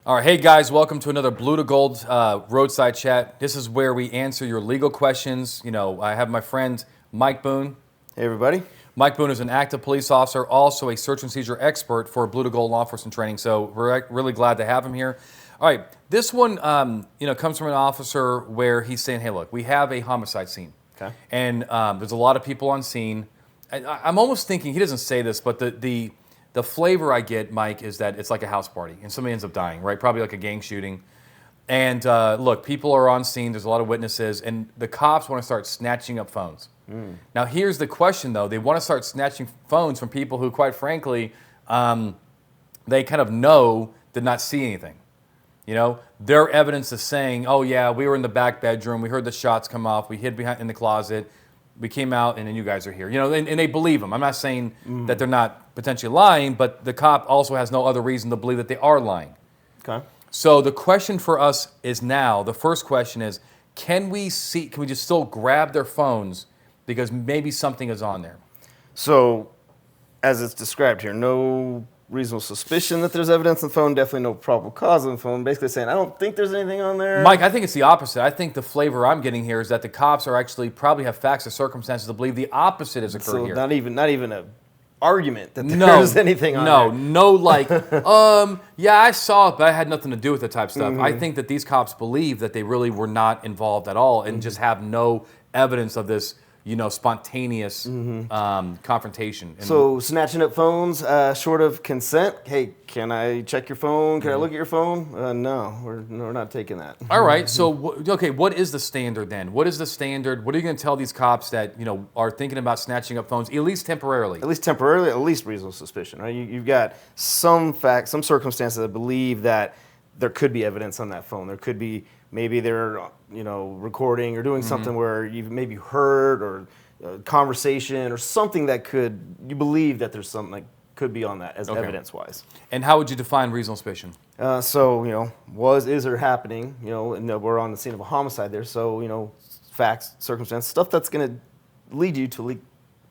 All right, hey guys, welcome to another Blue to Gold Roadside Chat. This is where we answer your legal questions. I have my friend Mike Boone. Hey everybody. Mike Boone is an active police officer, also a search and seizure expert for Blue to Gold law enforcement training. So we're really glad to have him here. All right, this one, comes from an officer where he's saying, "Hey, look, we have a homicide scene, Okay. and there's a lot of people on scene." I'm almost thinking he doesn't say this, but the flavor I get, Mike, is that it's like a house party and somebody ends up dying, right? Probably like a gang shooting. And look, people are on scene. There's a lot of witnesses, and the cops want to start snatching up phones. Now, here's the question, though. They want to start snatching phones from people who, quite frankly, they kind of know did not see anything. Their evidence is saying, "Oh yeah, we were in the back bedroom. We heard the shots come off. We hid behind in the closet. We came out, and then you guys are here." And they believe them. I'm not saying that they're not potentially lying, but the cop also has no other reason to believe that they are lying. Okay. So the question for us is now, the first question is, can we just still grab their phones because maybe something is on there? So, as it's described here, no reasonable suspicion that there's evidence on the phone, definitely no probable cause on the phone. Basically saying, I don't think there's anything on there. Mike, I think it's the opposite. I think the flavor I'm getting here is that the cops are actually probably have facts or circumstances to believe the opposite has occurred So here. not even a argument that there's anything on there. No, yeah, I saw it, but I had nothing to do with the type stuff. I think that these cops believe that they really were not involved at all and just have no evidence of this, spontaneous confrontation. And So snatching up phones, short of consent. Hey, can I check your phone? Can I look at your phone? No, we're not taking that. all right, so what is the standard then? What is the standard? What are you going to tell these cops that are thinking about snatching up phones, at least temporarily? At least temporarily, at least reasonable suspicion, right? You've got some facts, some circumstances that believe that there could be evidence on that phone. There could be, maybe they're, recording or doing something where you've maybe heard or a conversation or something that you believe that there's something that could be on that as evidence-wise. And how would you define reasonable suspicion? Is or happening, and we're on the scene of a homicide there, so, facts, circumstances, stuff that's going to lead you to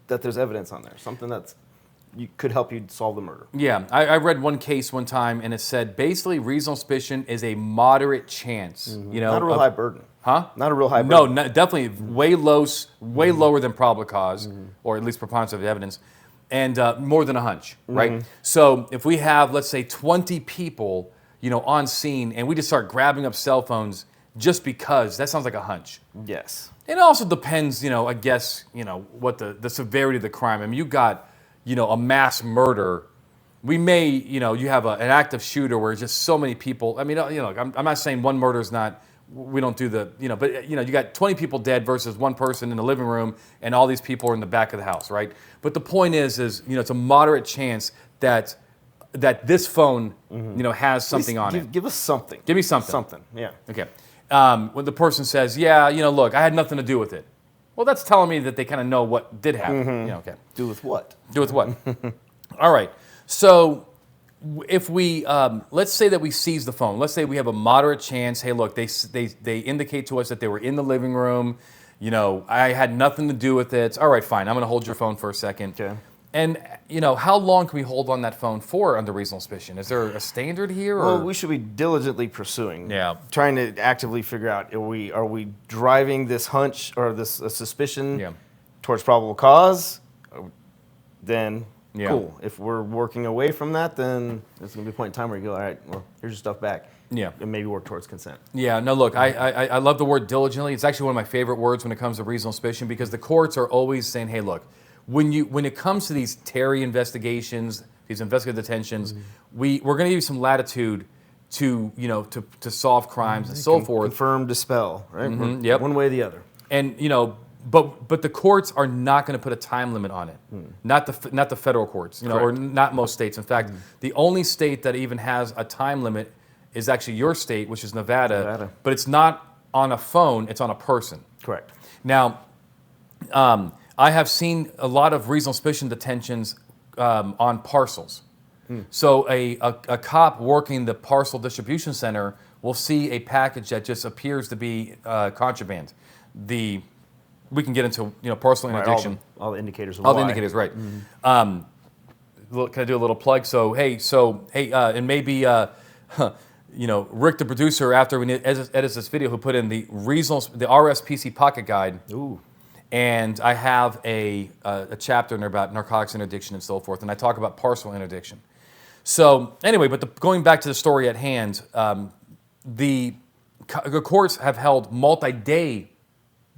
that there's evidence on there, something that's could help you solve the murder. Yeah, I read one case one time, and it said basically reasonable suspicion is a moderate chance. Not a real high burden. Huh? Not a real high No, burden. definitely way lower than probable cause, or at least preponderance of evidence, and more than a hunch, right? So if we have, let's say, 20 people, on scene, and we just start grabbing up cell phones just because, that sounds like a hunch. Yes. It also depends, I guess, what the severity of the crime. I mean, you got, a mass murder. We may, you have an active shooter where just so many people. I mean, I'm not saying one murder is not. We don't do but you got 20 people dead versus one person in the living room, and all these people are in the back of the house, right? But the point is, it's a moderate chance that this phone, has something on it. Give us something. Give me something. Something. Yeah. Okay. When the person says, "Yeah, look, I had nothing to do with it," well, that's telling me that they kind of know what did happen. Okay. Do with what? Do with what? All right. So if we, let's say that we seize the phone. Let's say we have a moderate chance. Hey, look, they indicate to us that they were in the living room. I had nothing to do with it. All right, fine. I'm going to hold your phone for a second. Okay. And, how long can we hold on that phone for under reasonable suspicion? Is there a standard here? Or? Well, we should be diligently pursuing. Yeah. Trying to actively figure out, are we driving this hunch or this suspicion towards probable cause? Then cool. If we're working away from that, then there's going to be a point in time where you go, all right, well, here's your stuff back. Yeah. And maybe work towards consent. Yeah, no, look, I love the word diligently. It's actually one of my favorite words when it comes to reasonable suspicion, because the courts are always saying, hey, look, when it comes to these Terry investigations, these investigative detentions, we're going to give you some latitude to solve crimes and so forth. Confirm, dispel, right? Yep. One way or the other. And but the courts are not going to put a time limit on it. Not the federal courts, or not most states. In fact, the only state that even has a time limit is actually your state, which is Nevada. But it's not on a phone; it's on a person. Correct. Now, I have seen a lot of reasonable suspicion detentions on parcels. So a cop working the parcel distribution center will see a package that just appears to be contraband. We can get into parcel interdiction. All the indicators. All the indicators, right? Can I do a little plug? And maybe Rick, the producer, after we edits this video, who put in the RSPC Pocket Guide. Ooh. And I have a chapter in there about narcotics interdiction and so forth, and I talk about parcel interdiction. So anyway, but going back to the story at hand, the courts have held multi-day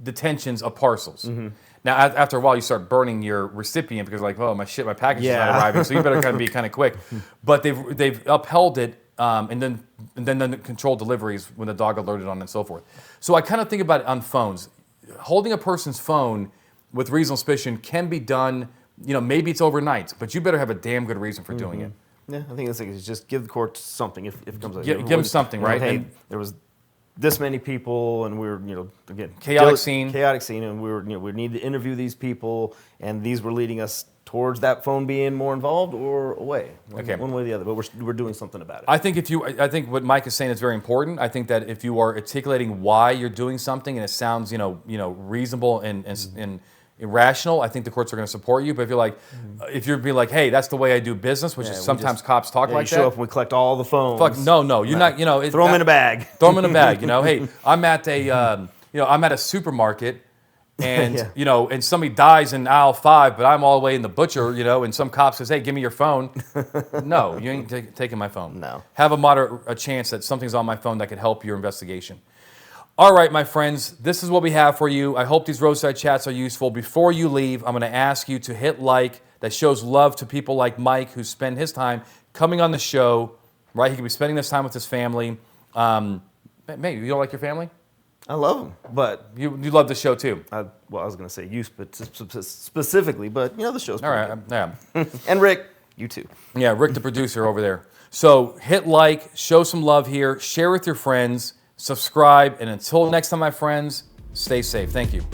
detentions of parcels. Mm-hmm. Now, after a while, you start burning your recipient because, like, oh, my package is not arriving, so you better kind of be kind of quick. But they've upheld it, and then the controlled deliveries when the dog alerted on it and so forth. So I kind of think about it on phones. Holding a person's phone with reasonable suspicion can be done. Maybe it's overnight, but you better have a damn good reason for doing it. Yeah, I think that's like, just give the court something if it comes up. Give them something, right? Hey, there was this many people, and we were, again, chaotic scene, and we need to interview these people, and these were leading us towards that phone being more involved or away, one way or the other. But we're doing something about it. I think what Mike is saying is very important. I think that if you are articulating why you're doing something and it sounds reasonable and irrational, I think the courts are going to support you. But if you're like, if you're being like, hey, that's the way I do business, which is sometimes cops talk like that. You show up and we collect all the phones. Fuck, no, you're not. Throw them in a bag. Throw them in a bag. Hey, I'm at a supermarket, and and somebody dies in aisle 5, but I'm all the way in the butcher. And some cop says, hey, give me your phone. No, you ain't taking my phone. No. Have a moderate chance that something's on my phone that could help your investigation. All right, my friends, this is what we have for you. I hope these roadside chats are useful. Before you leave, I'm going to ask you to hit like. That shows love to people like Mike, who spend his time coming on the show, right? He could be spending this time with his family. Maybe you don't like your family? I love them, but... You love the show, too. I was going to say you specifically, but, the show's pretty all right, good. Yeah. And Rick, you too. Yeah, Rick, the producer over there. So hit like, show some love here, share with your friends, subscribe, and until next time, my friends, stay safe. Thank you.